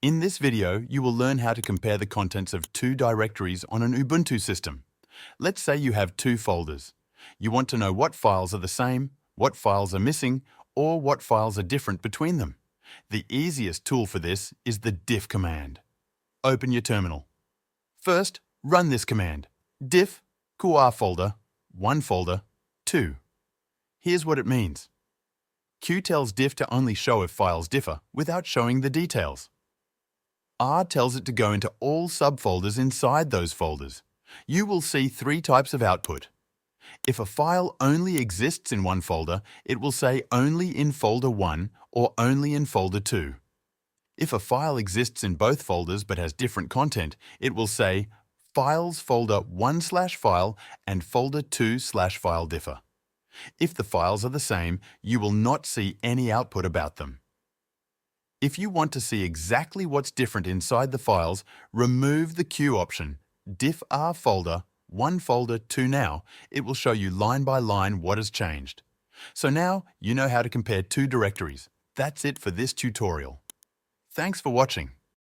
In this video, you will learn how to compare the contents of two directories on an Ubuntu system. Let's say you have two folders. You want to know what files are the same, what files are missing, or what files are different between them. The easiest tool for this is the diff command. Open your terminal. First, run this command: diff folder 1 folder 2. Here's what it means. Q tells diff to only show if files differ without showing the details. R tells it to go into all subfolders inside those folders. You will see three types of output. If a file only exists in one folder, it will say only in folder 1 or only in folder 2. If a file exists in both folders but has different content, it will say files folder 1/file and folder 2/file differ. If the files are the same, you will not see any output about them. If you want to see exactly what's different inside the files, remove the Q option, diff R folder 1 folder 2 now. It will show you line by line what has changed. So now you know how to compare two directories. That's it for this tutorial. Thanks for watching.